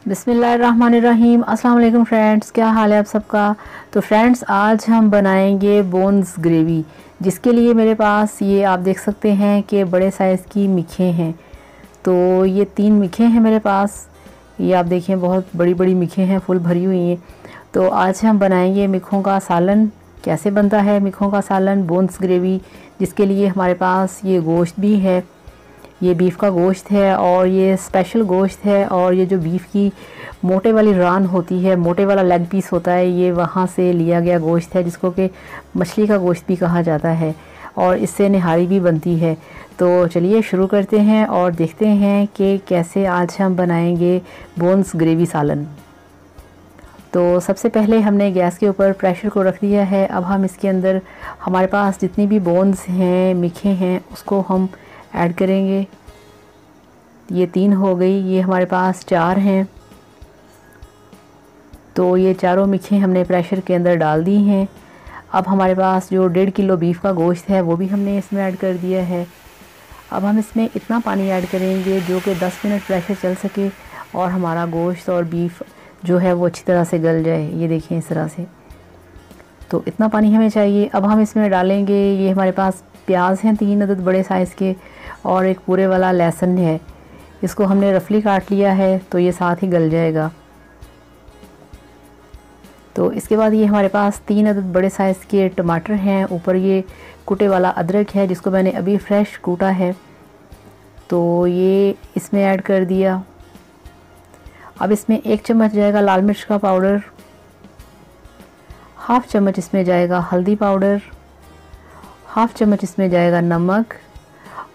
बिस्मिल्लाहिर्रहमानिर्रहीम। अस्सलाम वालेकुम फ्रेंड्स, क्या हाल है आप सबका। तो फ्रेंड्स आज हम बनाएंगे बोन्स ग्रेवी, जिसके लिए मेरे पास ये आप देख सकते हैं कि बड़े साइज़ की मिखें हैं। तो ये 3 मिखें हैं मेरे पास। ये आप देखें बहुत बड़ी बड़ी मिखें हैं, फुल भरी हुई हैं। तो आज हम बनाएंगे मिखों का सालन। कैसे बनता है मिखों का सालन, बोन्स ग्रेवी, जिसके लिए हमारे पास ये गोश्त भी है। ये बीफ का गोश्त है और ये स्पेशल गोश्त है। और ये जो बीफ की मोटे वाली रान होती है, मोटे वाला लेग पीस होता है, ये वहाँ से लिया गया गोश्त है, जिसको कि मछली का गोश्त भी कहा जाता है। और इससे निहारी भी बनती है। तो चलिए शुरू करते हैं और देखते हैं कि कैसे आज हम बनाएंगे बोन्स ग्रेवी सालन। तो सबसे पहले हमने गैस के ऊपर प्रेशर को रख दिया है। अब हम इसके अंदर हमारे पास जितनी भी बोन्स हैं, मिखें हैं, उसको हम ऐड करेंगे। ये 3 हो गई, ये हमारे पास 4 हैं। तो ये चारों मिखें हमने प्रेशर के अंदर डाल दी हैं। अब हमारे पास जो 1.5 किलो बीफ का गोश्त है वो भी हमने इसमें ऐड कर दिया है। अब हम इसमें इतना पानी ऐड करेंगे जो कि 10 मिनट प्रेशर चल सके और हमारा गोश्त और बीफ जो है वो अच्छी तरह से गल जाए। ये देखिए इस तरह से, तो इतना पानी हमें चाहिए। अब हम इसमें डालेंगे, ये हमारे पास प्याज हैं 3 अदद बड़े साइज़ के, और एक पूरे वाला लहसुन है। इसको हमने रफली काट लिया है, तो ये साथ ही गल जाएगा। तो इसके बाद ये हमारे पास 3 अदद बड़े साइज़ के टमाटर हैं। ऊपर ये कुटे वाला अदरक है, जिसको मैंने अभी फ्रेश कूटा है, तो ये इसमें ऐड कर दिया। अब इसमें 1 चम्मच जाएगा लाल मिर्च का पाउडर, हाफ़ चम्मच इसमें जाएगा हल्दी पाउडर, हाफ़ चम्मच इसमें जाएगा नमक,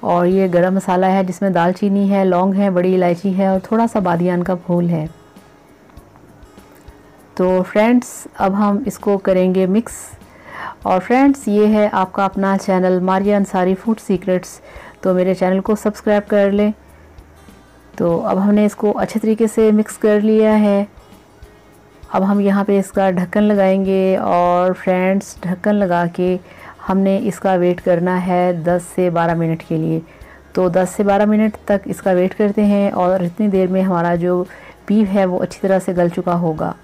और ये गरम मसाला है जिसमें दालचीनी है, लौंग है, बड़ी इलायची है और थोड़ा सा बादियान का फूल है। तो फ्रेंड्स अब हम इसको करेंगे मिक्स। और फ्रेंड्स ये है आपका अपना channel Maria Ansari food secrets, तो मेरे चैनल को सब्सक्राइब कर लें। तो अब हमने इसको अच्छे तरीके से मिक्स कर लिया है। अब हम यहाँ पे इसका ढक्कन लगाएंगे और फ्रेंड्स ढक्कन लगा के हमने इसका वेट करना है 10 से 12 मिनट के लिए। तो 10 से 12 मिनट तक इसका वेट करते हैं और इतनी देर में हमारा जो बीफ है वो अच्छी तरह से गल चुका होगा।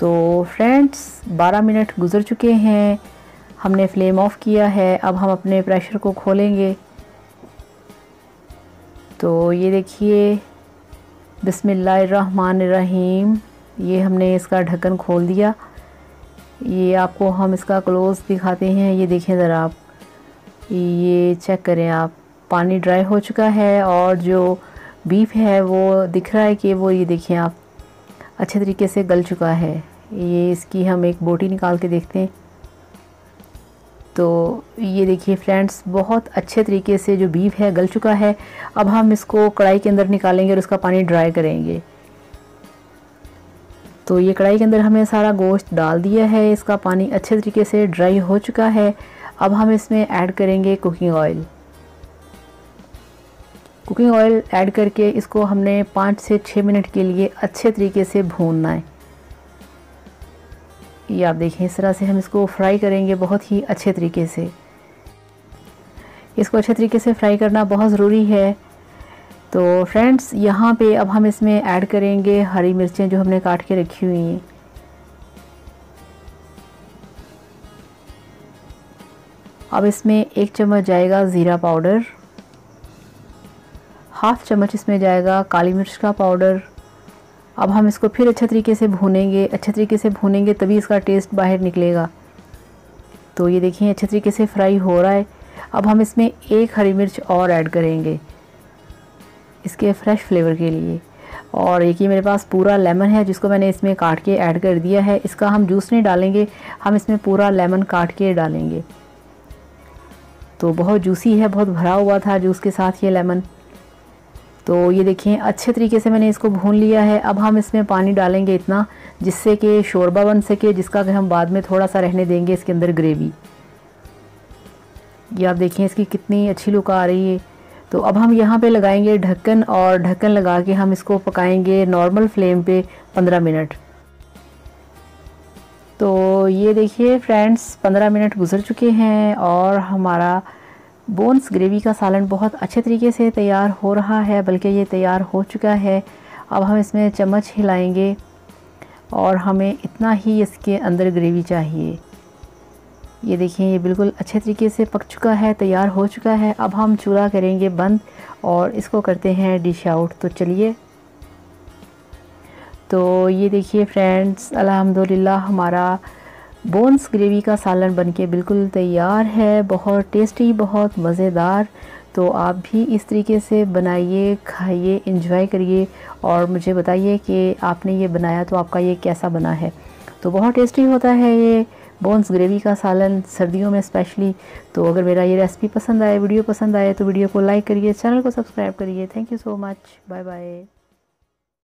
तो फ्रेंड्स 12 मिनट गुजर चुके हैं, हमने फ्लेम ऑफ किया है। अब हम अपने प्रेशर को खोलेंगे। तो ये देखिए बिस्मिल्लाहिर्रहमानिर्रहीम, ये हमने इसका ढक्कन खोल दिया। ये आपको हम इसका क्लोज दिखाते हैं। ये देखें ज़रा आप, ये चेक करें आप, पानी ड्राई हो चुका है और जो बीफ है वो दिख रहा है कि वो, ये देखें आप, अच्छे तरीके से गल चुका है। ये इसकी हम एक बोटी निकाल के देखते हैं। तो ये देखिए फ्रेंड्स बहुत अच्छे तरीके से जो बीफ है गल चुका है। अब हम इसको कढ़ाई के अंदर निकालेंगे और इसका पानी ड्राई करेंगे। तो ये कढ़ाई के अंदर हमने सारा गोश्त डाल दिया है, इसका पानी अच्छे तरीके से ड्राई हो चुका है। अब हम इसमें ऐड करेंगे cooking oil. Cooking oil add करके इसको हमने 5 से 6 मिनट के लिए अच्छे तरीके से भूनना है। ये आप देखें इस तरह से हम इसको फ्राई करेंगे बहुत ही अच्छे तरीके से। इसको अच्छे तरीके से फ्राई करना बहुत ज़रूरी है। तो फ्रेंड्स यहाँ पे अब हम इसमें ऐड करेंगे हरी मिर्चें जो हमने काट के रखी हुई हैं। अब इसमें 1 चम्मच जाएगा ज़ीरा पाउडर, हाफ़ चम्मच इसमें जाएगा काली मिर्च का पाउडर। अब हम इसको फिर अच्छे तरीके से भूनेंगे, अच्छे तरीके से भूनेंगे तभी इसका टेस्ट बाहर निकलेगा। तो ये देखिए अच्छे तरीके से फ्राई हो रहा है। अब हम इसमें 1 हरी मिर्च और ऐड करेंगे इसके फ्रेश फ्लेवर के लिए। और एक ये मेरे पास पूरा लेमन है जिसको मैंने इसमें काट के ऐड कर दिया है। इसका हम जूस नहीं डालेंगे, हम इसमें पूरा लेमन काट के डालेंगे। तो बहुत जूसी है, बहुत भरा हुआ था जूस के साथ ये लेमन। तो ये देखिए अच्छे तरीके से मैंने इसको भून लिया है। अब हम इसमें पानी डालेंगे इतना जिससे कि शोरबा बन सके, जिसका कि हम बाद में थोड़ा सा रहने देंगे इसके अंदर ग्रेवी। ये आप देखिए इसकी कितनी अच्छी लुक आ रही है। तो अब हम यहाँ पे लगाएंगे ढक्कन, और ढक्कन लगा के हम इसको पकाएंगे नॉर्मल फ्लेम पे 15 मिनट। तो ये देखिए फ्रेंड्स 15 मिनट गुजर चुके हैं और हमारा बोन्स ग्रेवी का सालन बहुत अच्छे तरीके से तैयार हो रहा है, बल्कि ये तैयार हो चुका है। अब हम इसमें चम्मच हिलाएंगे और हमें इतना ही इसके अंदर ग्रेवी चाहिए। ये देखिए ये बिल्कुल अच्छे तरीके से पक चुका है, तैयार हो चुका है। अब हम चूल्हा करेंगे बंद और इसको करते हैं डिश आउट। तो चलिए, तो ये देखिए फ्रेंड्स, अल्हम्दुलिल्लाह हमारा बोन्स ग्रेवी का सालन बनके बिल्कुल तैयार है। बहुत टेस्टी, बहुत मज़ेदार। तो आप भी इस तरीके से बनाइए, खाइए, एंजॉय करिए और मुझे बताइए कि आपने ये बनाया तो आपका ये कैसा बना है। तो बहुत टेस्टी होता है ये बोन्स ग्रेवी का सालन, सर्दियों में स्पेशली। तो अगर मेरा ये रेसिपी पसंद आए, वीडियो पसंद आए, तो वीडियो को लाइक करिए, चैनल को सब्सक्राइब करिए। Thank you so much, bye bye.